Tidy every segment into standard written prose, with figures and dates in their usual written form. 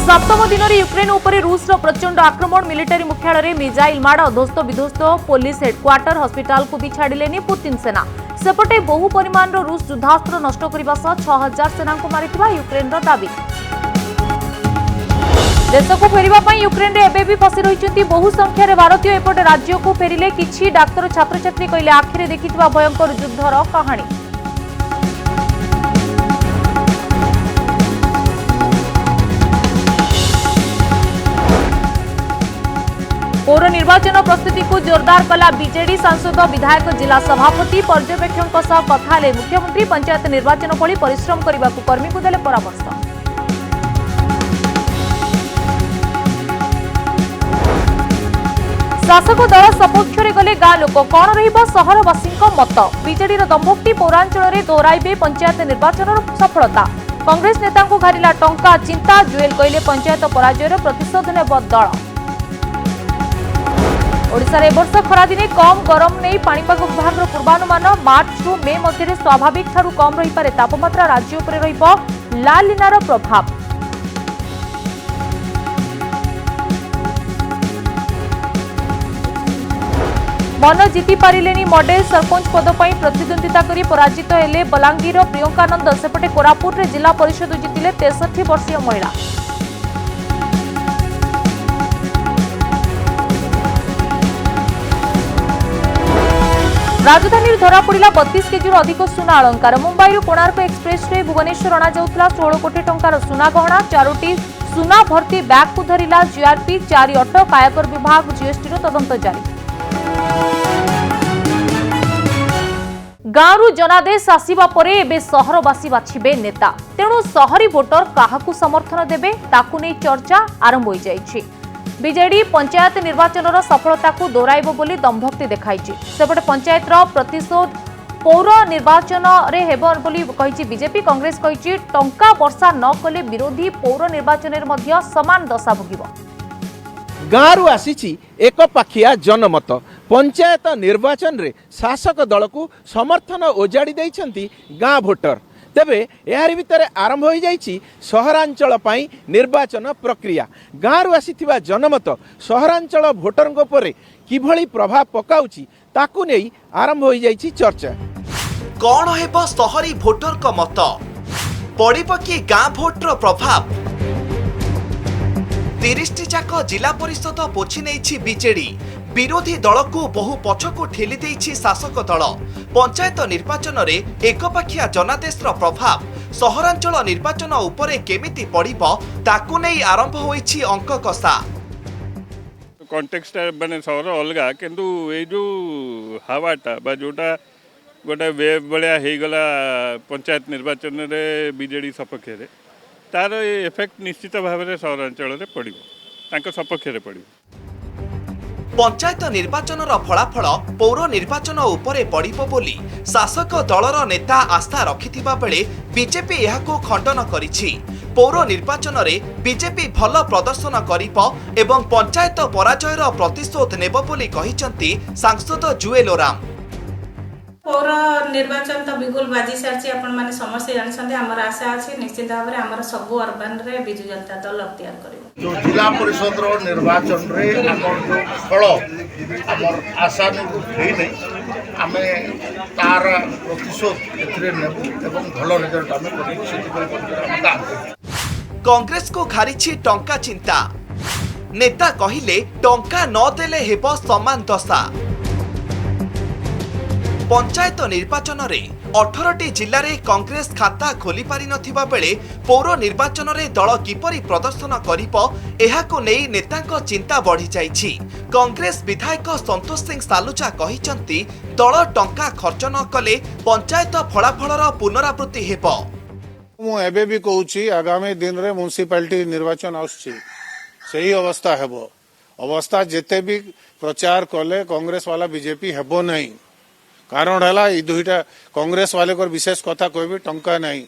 सप्तम दिन में यूक्रेन उपर रूस प्रचंड आक्रमण मिलिटारी मुख्यालय मिजाइल माड़ ध्वस्त विध्वस्त पुलिस हेडक्वार्टर हस्पिटाल को भी छाड़िले पुतिन सेना सेपटे बहु परिमाण रूस युद्धास्त्र नष्ट करने सह 6000 सेना को मारिथिबा यूक्रेन दाबी। देश को फेरवा यूक्रेन एबे भी फसी रही बहु संख्यार भारतीय एपटे राज्य को फेरिले किछि डाक्तर छात्र छात्री कहले आखिरे देखिथिबा भयंकर युद्धर कहानी। पौर निर्वाचन प्रस्तुति को जोरदार कला बीजेडी सांसद विधायक जिला सभापति पर्यवेक्षकों सह कथा ले मुख्यमंत्री पंचायत निर्वाचन भली परिश्रम करने को कर्मी को देले परामर्श। शासक दल सपक्ष में गले गाँ लोक कौन रहरवासी मत बीजेडी दंभोक्ति पौरांचल दोहराइबे पंचायत निर्वाचन सफलता कांग्रेस नेता को घारिला टंका चिंता जुएल कहले पंचायत पराजयर प्रतिशोध नेब दल। ओडिशा रे वर्ष खरा दिने कम गरम नहीं पाणीपाग विभाग पूर्वानुमान मार्च रु मे मध्य स्वाभाविक ठारू कम रही पारे तापमात्रा राज्य उपरे रहिबो लाल लीनार प्रभाव। मन जीति पारिलेनी मॉडल सरपंच पद पर प्रतिद्वंदिता करी पराजित हेले बलांगीर प्रियंकानंद सेपटे कोरापुट रे जिला परिषद जीतिले 63 वर्षीय महिला। राजधानी धरा पड़ा 32 केजी अधिक सुना अलंकार मुंबई कोणार्क एक्सप्रेस रे भुवनेश्वर अणा जाउथला 16 कोटी टंकार सुना गहना 4टी सुना भर्ती बैग को धरिला जीआरपी 4 अटक आयकर विभाग जीएसटी रो तदंत जारी। गाँव जनादेश आसिबा परे एबे सहरवासी बाछिबे नेता तेणु सहरी भोटर काहाकू समर्थन देबे ताकू नै चर्चा आरंभ होई जायछि। बीजेडी पंचायत निर्वाचन सफलता को दोहराइब बोली दंभक्ति देखाइछि सेपटे पंचायत प्रतिशोध पौर निर्वाचन रे हेबन बोली कहिछि बीजेपी कांग्रेस कहिछि टंका वर्षा न कले विरोधी पौर निर्वाचन रे मध्य समान दशा भोगिबो। गाँव आसी एक पाखिया जनमत पंचायत निर्वाचन रे शासक दल को समर्थन ओजाड़ी देइछंती गाँ भोटर तेबे यार भितर आरंभ हो जाइछि सहरांचल पई निर्वाचन प्रक्रिया गाँव आसीथिबा जनमत सहरांचल भोटरଙ୍କ ଉପରେ किभଳି प्रभाव पकाउछि ताकू नै आरंभ हो जाइछि चर्चा। कौन हेबो सहरी भोटर को मत पड़िबो कि गाँ भोटर प्रभाव 30 जाक जिला परिषद पोछि नेछि बीजेडी विरोधी दल को बहु पछकु ठेली देइछि शासक दल पंचायत निर्वाचन रे एकपाखिया जनादेश प्रभाव सहरांचल निर्वाचन उपरे केमिति पड़िबो ताकू नै आरंभ होइछि अंक कषा। कॉन्टेक्स्ट माने सहर अलगा किंतु ए जो हवाटा बा जोटा गोटे वेव बलिया हे गला पंचायत निर्वाचन रे बीजेडी सपक्ष रे तार इफेक्ट निश्चित भाव में सहरांचल रे पड़िबो तांको सपक्ष रे पड़िबो। पंचायत निर्वाचन फलाफल पौर निर्वाचन उपरे पड़िबो बोली शासक दलर नेता आस्था रखिथिबा बेले बीजेपी यहाको खंडन करिछि। पौर निर्वाचन रे बीजेपी भल प्रदर्शन करिबो एवं पंचायत पराजयर प्रतिशोध नेबो बोली कहिसंती सांसद जुएल ओराम। पौर निर्वाचन तो बिगुल बाजी सारी आपण माने समस्त जानते आमर आशा अच्छी निश्चित भाव में आमर सबू अर्बान रे बिजु जनता दल अख्तियार करिवो। जो जिला परिषद निर्वाचन रे आमर जो फल आमर आशा नहीं नहीं आमे तार प्रतिशोध एथरे नेबु एवं भल रिजल्ट आमे करि सेति कांग्रेस को खारिछि टंका चिंता नेता कहिले टंका न देले हेबो समान दशा। पंचायत निर्वाचन रे 18टी जिल्ला रे कांग्रेस खाता खोली पारि नथिबा बेले पौर निर्वाचन रे दल किपरि प्रदर्शन करिबो एहाको नेई नेताको चिंता बढ़ी जाइछि। कांग्रेस विधायक संतोष सिंह सालुचा कहिसंती दल टंका खर्च न कले पंचायत फलाफलर पुनरावृत्ति हेबो। मु एबे भी कहूछि आगामी दिन रे म्युनिसिपालिटी निर्वाचन आउछि सही अवस्था हेबो अवस्था जेते भी प्रचार कले कांग्रेस वाला बीजेपी हेबो नहीं कारण है ये दुईटा कांग्रेस वाले को विशेष कथा कहबी टंका नहीं।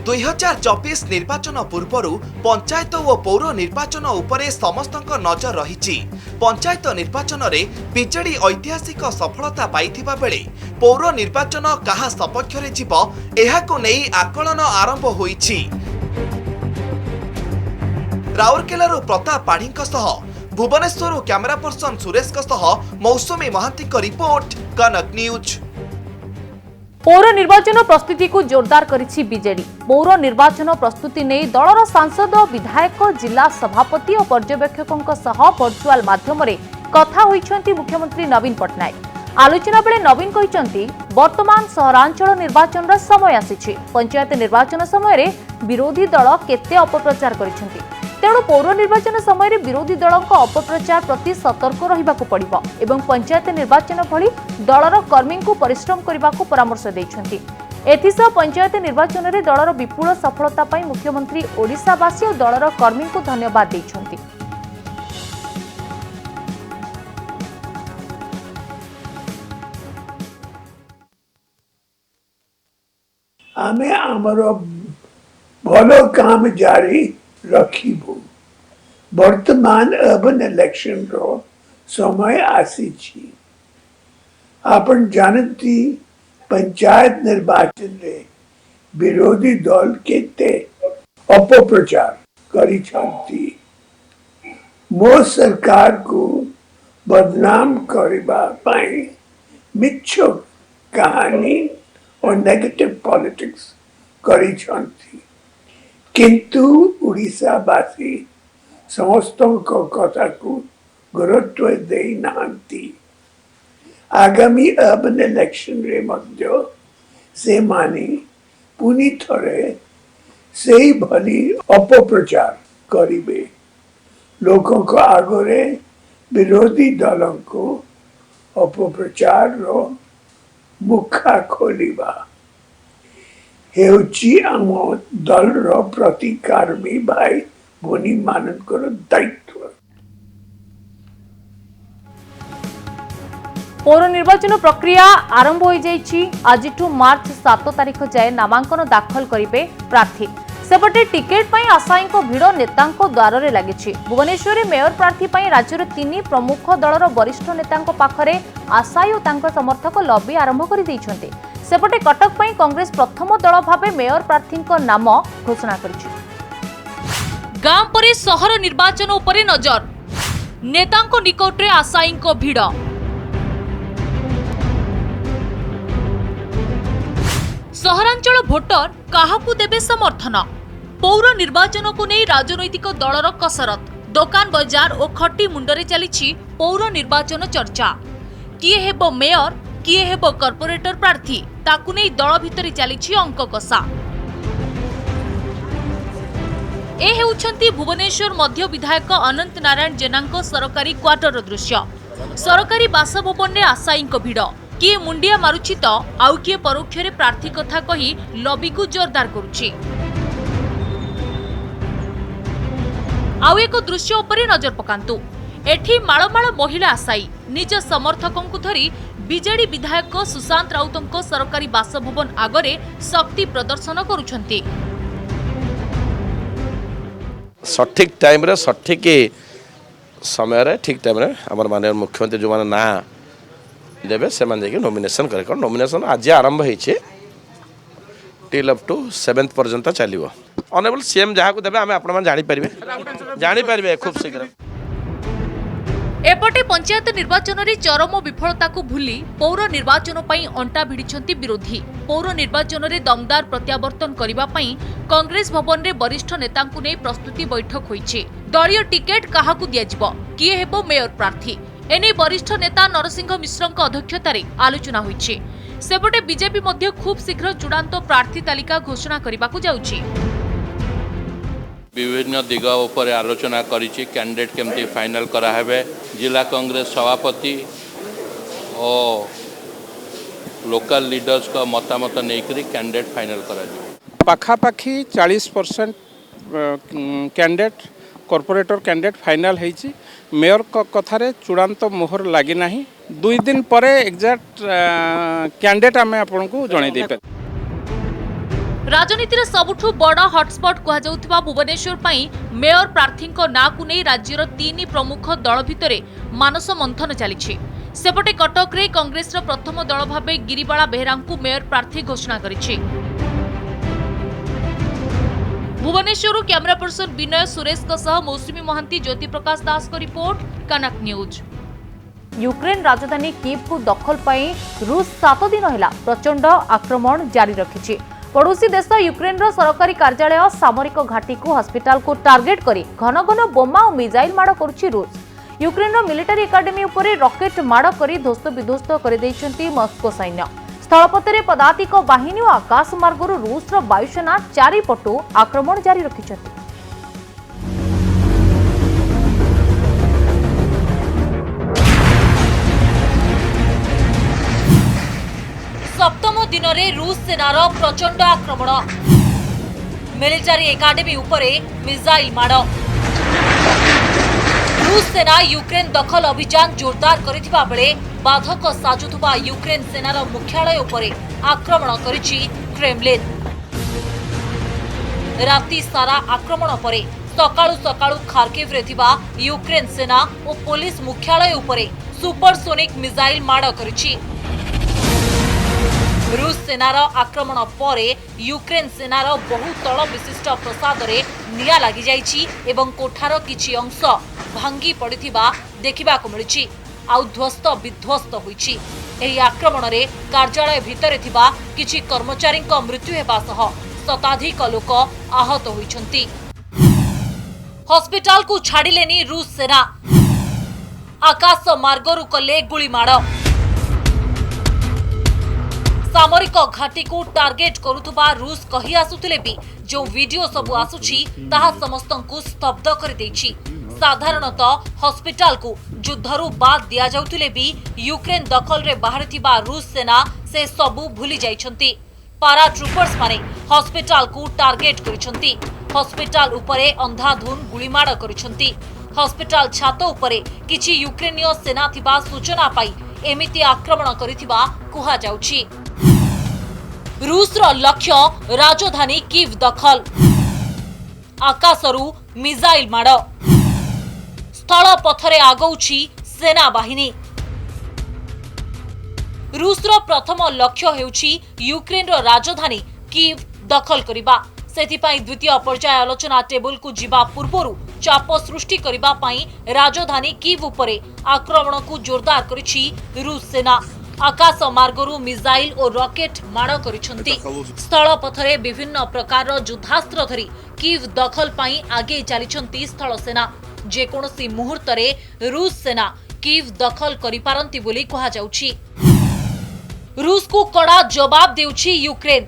2024 निर्वाचन पूर्व पंचायत और पौर निर्वाचन उपरे समस्तक नजर रही। पंचायत निर्वाचन रे बीजेडी ऐतिहासिक सफलता पाइथिबा बेले पौर निर्वाचन कहा सपक्ष रे जीव एहाको नेई आकलन आरंभ होईछि। राउरकेलारू प्रताप पाढ़ी Bhubaneswar camera person Suresh मौसुमी Mahanti report कनक न्यूज। पौर निर्वाचन प्रस्तुति को जोरदार करिछि बीजेडी। पौर निर्वाचन प्रस्तुति नै दलर सांसद विधायक जिला सभापति और पर्यवेक्षकों सह वर्चुआल माध्यम कथा होइछन्ति मुख्यमंत्री नवीन पट्टनायक। आलोचना बेले नवीन कहिछन्ति वर्तमान सहरांचल निर्वाचन रा समय आसीछि। पंचायत निर्वाचन समय रे विरोधी दल केते अपप्रचार करिछन्ति, तेणु पौर निर्वाचन समय विरोधी दलों अपप्रचार प्रति सतर्क रहिबाकु पड़िबो एवं पंचायत निर्वाचन भली दलर कर्मी को परिश्रम करने परामर्श दैछन्ति। एथिसह पंचायत निर्वाचन में दलर विपुल सफलता पाई मुख्यमंत्री ओडिशावासी और दलर कर्मी को धन्यवाद दैछन्ति। आमे आमर भल काम जारी रखिबु। वर्तमान अर्बन इलेक्शन रो समय आसीछि। आपण जानती पंचायत निर्वाचन रे विरोधी दल केते अपप्रचार करिछन्ति। मो सरकार को बदनाम करबा पाई मिछ कहानी और नेगेटिव पॉलिटिक्स करिछन्ति, किंतु उड़ीसावासी समस्त कथा को गुरुत्व दे नांती। आगामी अर्बन इलेक्शन रे मध्य से माने पुनी थरे से भली अपप्रचार करिबे। लोकों को आगरे विरोधी दलों को अपप्रचार रो मुखा खोलिबा हेउची आम दल रो प्रतिकार्मी भाई भोनी मानकर दायित्व। पौर निर्वाचन प्रक्रिया आरंभ हो जाइछि। आज मार्च 7 तारिख जाए नामांकन दाखल करिवे प्रार्थी। सेपटे टिकेट पई आशायी भिड़ नेतांको द्वार रे लागिछि। भुवनेश्वर मेयर प्रार्थी पई राज्यर 3 प्रमुख दलर वरिष्ठ नेतांको पाखरे आशायी और तांको समर्थक लॉबी आरंभ कर दैछन्ते। सेपटे कटक पई कांग्रेस प्रथम दल भाबे मेयर प्रार्थी नाम घोषणा करिछि। गां परे सहर निर्वाचन उपरे नजर। नेतांको निकटरे आशायी भिड़। सहरांचल भोटर काहाकू देबे समर्थन। पौर निर्वाचन को नहीं राजनैतिक दलर कसरत। दोकान बजार और खटी मुंडरे चली पौर निर्वाचन चर्चा। किए हेबो मेयर किए हेबो कॉर्पोरेटर प्रार्थी ताकू नहीं दल भितर चली अंक कषा। ए हेउछंती भुवनेश्वर मध्य विधायक अनंत नारायण जेनांको सरकारी क्वार्टर दृश्य। सरकारी बासभवन में आशायी भिड़। किए मुंडिया मारुछि तो आउ किए परोक्षरे प्रार्थी कथा कही लॉबी को जोरदार करुछि। आउ एक दृश्य उपरे नजर पकांतु। एठी माळमाळ महिला आशायी निज समर्थकों को धरी बीजेडी विधायक सुशांत राउतों सरकारी बासभवन आगरे शक्ति प्रदर्शन करुछंती। सठिक टाइम रे सठिक समय रे ठीक टाइम रे हमर माननीय मुख्यमंत्री जो माने ना देवे से नॉमिनेशन करे। नॉमिनेशन आज आरंभ होइछे टिल अप टू 7th पर्यंत चलिवो। ऑनरेबल सीएम जहाँ को देवे आमे आपण मान जानी परिबे खूब शीघ्र। एपटे पंचायत निर्वाचन रे चरम विफलता को भूली पौर निर्वाचन पई अंटा भिड़िछंती विरोधी। पौर निर्वाचन रे दमदार प्रत्यावर्तन करिबा पई कांग्रेस भवन रे वरिष्ठ नेतांकु नै प्रस्तुति बैठक होइछे। दलीय टिकेट काहाकू दियाजिबो, किए हेबो मेयर प्रार्थी, एने वरिष्ठ नेता नरसिंह मिश्र अध्यक्षतार आलोचना होइछे। सेपटे बीजेपी मध्य खूब शीघ्र चूड़ांत प्रार्थी तालिका घोषणा करबाकू जाउछि। विभिन्न दिग उपर आलोचना करिछि। कैंडिडेट केमती फाइनल करा हेबे, जिला कांग्रेस सभापति और लोकल लीडर्स का मतामत नेकरी कैंडिडेट फाइनल करा जिवो। पाखापाखी 40% कैंडिडेट कॉर्पोरेटर कैंडिडेट फाइनल होइछि। मेयर कथारे चूड़ांत मोहर लगी ना। 2 दिन पर एक्जाक्ट कैंडिडेट आम आपको जन। राजनीतिर सबुठु बड़ हॉटस्पॉट कहा जाउथिबा भुवनेश्वर पई मेयर प्रार्थी ना को नहीं राज्यर 3 प्रमुख दल भितरे मानस मंथन चली। सेपटे कटक रे कांग्रेस प्रथम दल भाबे गिरिबाला बेहेरा को मेयर प्रार्थी घोषणा करिछि। भुवनेश्वर कैमरा पर्सन विनय सुरेश मौसुमी महांती ज्योति प्रकाश दास को रिपोर्ट कनक न्यूज। यूक्रेन राजधानी कीव को दखल पाई रूस 7 दिन है प्रचंड आक्रमण जारी रखी। पड़ोसी देश यूक्रेन सरकारी कार्यालय सामरिक घाटी को हॉस्पिटल को टार्गेट करी घन घन बोमा और मिसाइल माड़ करुछि रूस। यूक्रेन मिलिटारी एकाडेमी उपरे रॉकेट माड़ करी ध्वस्त विध्वस्त कर दैछंती मस्को सैन्य। स्थलपथरे पदातिक बाहिनी और आकाश मार्गरू रूसर वायुसेना चारिपटु आक्रमण जारी रखिछंती। सप्तम दिन में रूस सेनार प्रचंड आक्रमण मिलिटारी एकाडेमी उपरे मिसाइल माड़। रूस सेना यूक्रेन दखल अभियान जोरदार करिथिबा बेले बाधक साजुथुबा यूक्रेन सेनार मुख्यालय उपरे आक्रमण करिछि क्रेमलिन। राति सारा आक्रमण परे सकाळु सकाळु खार्किव रे थिबा यूक्रेन सेना और पुलिस मुख्यालय उपरे सुपरसोनिक मिसाइल माड़ करिछि। रूस सेनार आक्रमण परे यूक्रेन सेनार बहु तल विशिष्ट प्रसाद रे निया लागि जाइछि एवं कोठार किछि अंश भांगी पड़िथिबा देखिबाको मिलिछि आउ ध्वस्त विध्वस्त होइछि। एही आक्रमण रे कार्यालय भितरे थिबा किछि कर्मचारीक मृत्यु हेबा सह शताधिक लोक आहत होइछन्ति। हॉस्पिटल को छाडिलेनी रूस सेना आकाश मार्गरू कले गुली माड़। सामरिक घाटी को टार्गेट करुथुबा रूस कही आसुथिले भी जो वीडियो सब आसुछि ताहा समस्तंकु स्तब्ध कर देछि। साधारणतः हॉस्पिटल को युद्धरू बाद दिया जाउथिले भी यूक्रेन दखल रे बाहरिथिबा रूस सेना से सबु भूली जाइछन्ति। पारा ट्रूपर्स माने हॉस्पिटल को टार्गेट करिछन्ति। हॉस्पिटल उपरे अंधाधुन गुलीमाड़ करिछन्ति। हॉस्पिटल छात उपरे किछि यूक्रेनीय सेना थिबा सूचना पाई एमिति आक्रमण करिथिबा कुहा जाउछि। रूसर लक्ष्य राजधानी कीव दखल आकाशरू मिसाइल माड़। स्थल पथरे आगौछि सेना बाहिनी। रूसर प्रथम लक्ष्य हेउछि यूक्रेन राजधानी कीव दखल करिबा। सेथिपाई द्वितीय पर्याय आलोचना टेबल को जिबा पूर्वरु चाप सृष्टि करिबा पाई राजधानी कीव उपरे आक्रमण को जोरदार करिछि रूस सेना। आकाश मार्गरू मिसाइल और रॉकेट माड़ करिछन्ति। स्थल पथरे विभिन्न प्रकार युद्धास्त्र धरी कीव दखल पाई आगे चलिछन्ति स्थल सेना। जेकोसी मुहूर्त रे रूस सेना कीव दखल करि पारंती बोली कहा जाउछि। रूस को कड़ा जवाब देउछि यूक्रेन।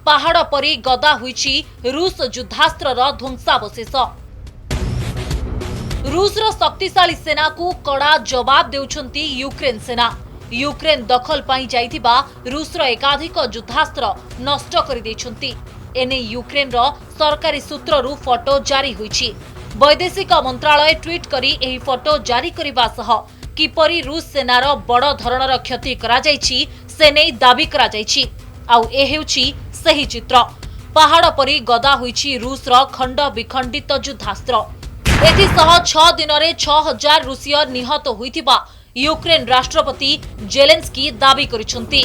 पहाड़ परी गदा होइछि रूस युद्धास्त्रर ध्वंसावशेष। रूसर शक्तिशाली सेना को कड़ा जवाब देउछन्ति यूक्रेन सेना। यूक्रेन दखल पाई जाइथिबा रूसर एकाधिक युद्धास्त्र नष्ट करि दैछन्ति। एने यूक्रेन सरकारी सूत्ररू फोटो जारी होइछि। वैदेशिक मंत्रालय ट्वीट करी एही फोटो जारी करिबा सह किपरि रूस सेनार बड़ धरणर क्षति करा जाइछि से नै दाबी करा जाइछि। आउ ए हेउछि सही चित्र। पहाड़ परी गदा होइछि रूसर खंड विखंडित युद्धास्त्र। एथिसह 6 दिन में 6000 रूसीय निहत होइथिबा यूक्रेन राष्ट्रपति जेलेंस्की दाबी करिछन्ति।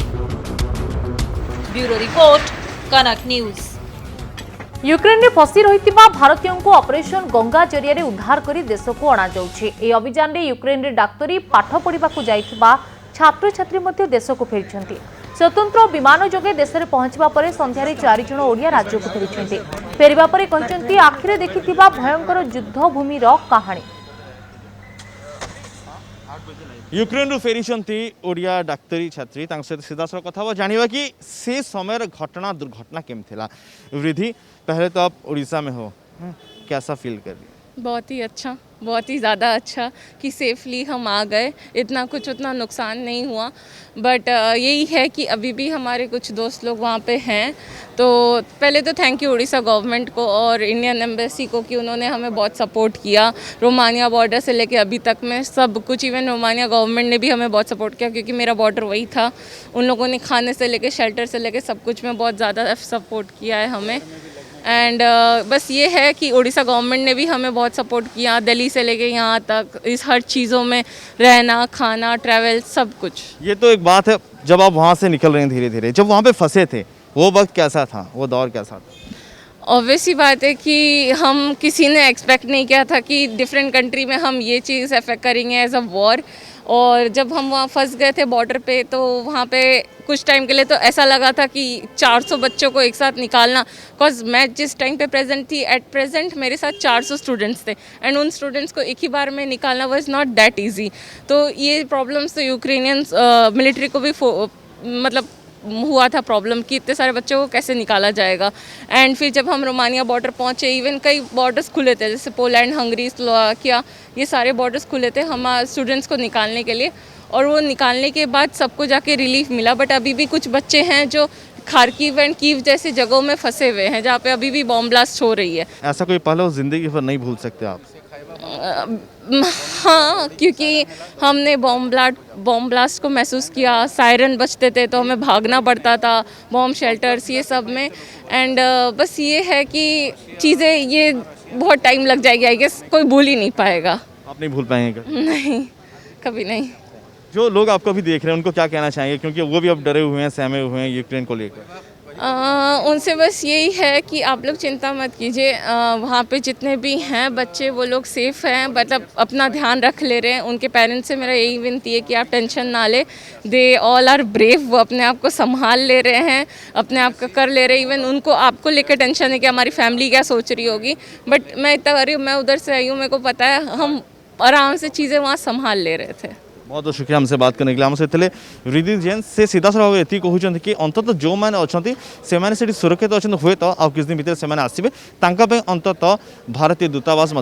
ब्यूरो रिपोर्ट कनक न्यूज। यूक्रेन में फसी रहितिबा भारतीयों को ऑपरेशन गंगा जरिया उद्धार करी देश को अणा जाउछि। ए अभियान रे यूक्रेन रे डाक्तरी पाठ पढ़िबा को जाइथिबा छात्र छात्री मध्य देश को फेरिछन्ति। स्वतंत्र विमान जोगे देश में पहुंचवा पर संध्यारे 4 जण ओडिया राज्य को फेरिछन्ति। फेरिबा परे कहचन्ति आखिरे देखिथिबा भयंकर युद्ध भूमि रो कहानी। यूक्रेन रु फेरिछन्ति ओडिया डाक्तरी छात्री तांक सहित सीधा कथा हो जानिबा कि से समय घटना दुर्घटना केम थिला। वृद्धि पहले तो आप उड़ीसा में हो, कैसा फील कर रही? बहुत ही अच्छा, बहुत ही ज़्यादा अच्छा कि सेफली हम आ गए। इतना कुछ उतना नुकसान नहीं हुआ, बट यही है कि अभी भी हमारे कुछ दोस्त लोग वहाँ पे हैं। तो पहले तो थैंक यू उड़ीसा गवर्नमेंट को और इंडियन एम्बेसी को कि उन्होंने हमें बहुत सपोर्ट किया। रोमानिया बॉर्डर से लेके अभी तक में सब कुछ, इवन रोमानिया गवर्नमेंट ने भी हमें बहुत सपोर्ट किया क्योंकि मेरा बॉर्डर वही था। उन लोगों ने खाने से लेके शेल्टर से लेके सब कुछ में बहुत ज़्यादा सपोर्ट किया है हमें। एंड बस ये है कि उड़ीसा गवर्नमेंट ने भी हमें बहुत सपोर्ट किया, दिल्ली से लेके यहाँ तक, इस हर चीज़ों में, रहना खाना ट्रैवल सब कुछ। ये तो एक बात है, जब आप वहाँ से निकल रहे हैं धीरे धीरे, जब वहाँ पे फंसे थे वो वक्त कैसा था, वो दौर कैसा था? ऑब्वियस ही बात है कि हम किसी ने एक्सपेक्ट नहीं किया था कि डिफरेंट कंट्री में हम ये चीज़ अफेक्ट करेंगे एज अ वॉर। और जब हम वहाँ फंस गए थे बॉर्डर पे, तो वहाँ पे कुछ टाइम के लिए तो ऐसा लगा था कि 400 बच्चों को एक साथ निकालना, बिकॉज मैं जिस टाइम पे प्रेजेंट थी, एट प्रेजेंट मेरे साथ 400 स्टूडेंट्स थे एंड उन स्टूडेंट्स को एक ही बार में निकालना वाज नॉट दैट इजी। तो ये प्रॉब्लम्स तो यूक्रेनियंस मिलिट्री को भी मतलब हुआ था प्रॉब्लम कि इतने सारे बच्चों को कैसे निकाला जाएगा। एंड फिर जब हम रोमानिया बॉर्डर पहुँचे, इवन कई बॉर्डर्स खुले थे जैसे पोलैंड, हंगरी, स्लोवाकिया, ये सारे बॉर्डर्स खुले थे हमारे स्टूडेंट्स को निकालने के लिए। और वो निकालने के बाद सबको जाके रिलीफ मिला, बट अभी भी कुछ बच्चे हैं जो खार्किव एंड कीव जैसी जगहों में फंसे हुए हैं जहाँ पे अभी भी बॉम्ब ब्लास्ट हो रही है। ऐसा कोई पल हो जिंदगी भर नहीं भूल सकते आप? हाँ, क्योंकि हमने बॉम्ब ब्लास्ट को महसूस किया। सायरन बजते थे तो हमें भागना पड़ता था बॉम्ब शेल्टर्स ये सब में। एंड बस ये है कि चीज़ें ये बहुत टाइम लग जाएगी, आई गेस कोई भूल ही नहीं पाएगा। आप नहीं भूल पाएंगे? नहीं, कभी नहीं। जो लोग आपको अभी देख रहे हैं उनको क्या कहना चाहेंगे, क्योंकि वो भी अब डरे हुए हैं, सहमे हुए हैं यूक्रेन को लेकर? उनसे बस यही है कि आप लोग चिंता मत कीजिए, वहाँ पे जितने भी हैं बच्चे वो लोग सेफ़ हैं, मतलब अपना ध्यान रख ले रहे हैं। उनके पेरेंट्स से मेरा यही विनती है कि आप टेंशन ना ले, दे ऑल आर ब्रेव, वो अपने आप को संभाल ले रहे हैं, अपने आप का कर ले रहे हैं। इवन उनको आपको लेकर टेंशन है कि हमारी फैमिली क्या सोच रही होगी, बट मैं इतना कर रही हूँ, मैं उधर से आई हूँ, मेरे को पता है हम आराम से चीज़ें वहाँ संभाल ले रहे थे। बहुत बहुत शुक्रिया हमसे बात करने के लिए। हम सहित रिद्धि जैन से सीधा सड़क ये कहते कि अंततः जो मैंने अच्छा से सुरक्षित अच्छा हुए तो आ किछ दिन भितर से आसवे अंततः भारतीय दूतावास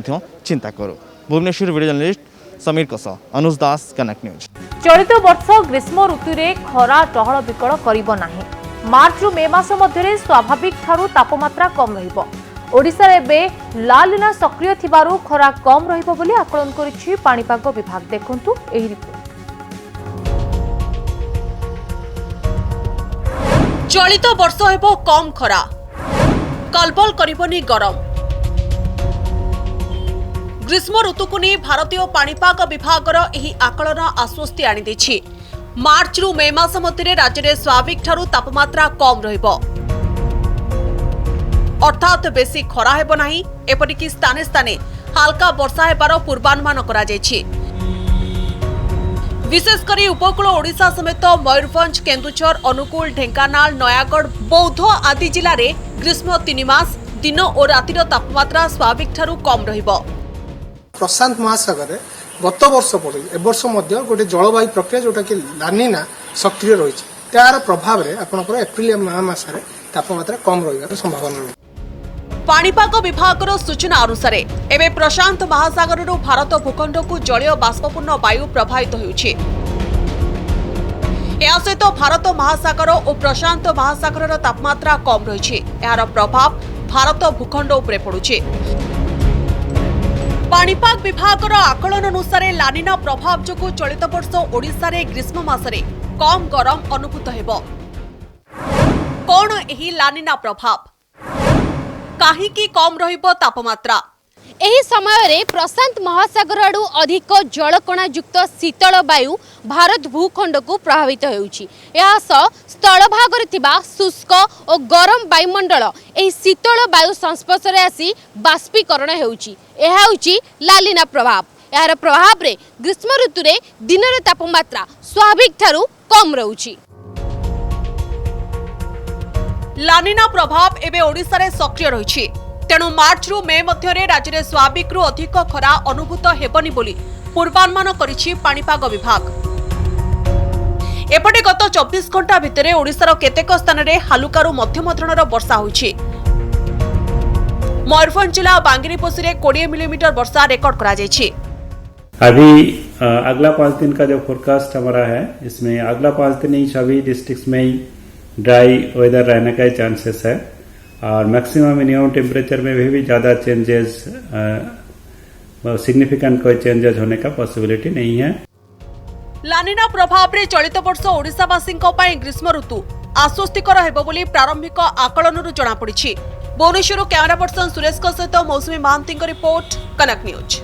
चिंता करू। भुवनेश्वर वीडियो जर्नलिस्ट समीर कस, अनुज दास, कनेक्ट न्यूज। चलित वर्ष ग्रीष्म ऋतु रे खरा टहल बिकल करिब नाही। मार्च रु मे मास मध्यरे स्वाभाविक ठारू तापमात्रा कम रहिबो। ओडिशा रे लालिना सक्रिय थिबारु खरा कम रहिबो बोली आकलन करिछि पाणीपाग विभाग। देखंतु एही रिपोर्ट। चलित वर्ष हेबो कम खरा, कलबल करिबनी गरम। ग्रीष्म ऋतु को नहीं भारतीय पाणीपाग विभागर एही आकलन आश्वस्ति आनी देछि। मार्च रु मे मास मध्यरे राज्य में स्वाभाविक ठारू तापमात्रा कम रहिबो, अर्थात बेसी खरा हेबो नाही। एपरिकी स्थाने स्थाने हालका वर्षा हेबार पूर्वानुमान करा जायछि। विशेषकर उपकूल ओडिशा समेत मयूरभंज, केन्दुझर, अनुगुल, ढेंकानाल, नयागढ़, बौद्ध आदि जिले में ग्रीष्म 3 मास दिन और रातिर तापमात्रा स्वाभाविक ठारू कम रहिबो। प्रशांत महासागर गत वर्ष पर ए वर्ष गोटे जलवायु प्रक्रिया जोटा कि लानिना सक्रिय रही, तार प्रभाव में आपंकर एप्रिल मास तापमात्रा कम रही संभावना। पाणीपाग विभागर सूचना अनुसार एवं प्रशांत महासागर भारत भूखंड को जलीय बाष्पूर्ण वायु प्रभावित होउछि। या सहित भारत महासागर और प्रशांत महासागर तापमात्रा कम रही, यार प्रभाव भारत भूखंड उपरे पड़ुछि। पाणीपाग विभागर आकलन अनुसार लानिना प्रभाव जोगु चलित वर्ष ओडिशा रे ग्रीष्म मासरे कम गरम अनुभूत हेबो। कोन एही लानिना प्रभाव, काहीकि कम रहिबो तापमात्रा? एही समय रे प्रशांत महासागर आडू अधिक जलकणा युक्त शीतल वायु भारत भूखंड को प्रभावित होउछि। या स्थल भाग थिबा शुष्क और गरम वायुमंडल एही शीतल वायु संस्पर्श रे आसी बाष्पीकरण होउछि। एहा होउछि लालिना प्रभाव। यार प्रभाव रे ग्रीष्म ऋतु रे दिन रे तापमात्रा स्वाभाविक ठारू कम रहुछि। लानिना प्रभाव एबे ओडिशा रे सक्रिय रहिछि, तेणु मार्च रु मे मध्यरे राज्य में स्वाभाविक रु अधिक खरा अनुभूत हेबनी बोली पूर्वानुमान करिछि पाणीपाग विभाग। एपटे गत 24 घंटा भितरे ओडिशार केतेक स्थान रे हालुकारु मध्यम धरणर वर्षा होइछि। मयूरभंज जिला बांगिरीपोशी रे 20 मिलीमीटर वर्षा रिकॉर्ड करा जायछि। अभी अगला 5 दिन का जो फोरकास्ट हमारा है, इसमें अगला 5 दिन ही सभी डिस्ट्रिक्ट्स में ही ड्राई वेदर रहने का चांसेस है और मैक्सिमम मिनिमम टेम्परेचर में भी ज्यादा चेंजेस, सिग्निफिकेंट कोई चेंजेस होने का पॉसिबिलिटी नहीं है। लानिना प्रभाव रे चलित वर्ष ओडिशावासींको पई ग्रीष्म ऋतु आश्वस्तिकर हेबो बोली प्रारंभिक आकलनरु जଣା पड़िछि। भुवनेश्वर कैमरा पर्सन सुरेश सहित मौसुमी महांती रिपोर्ट, कनेक्ट न्यूज।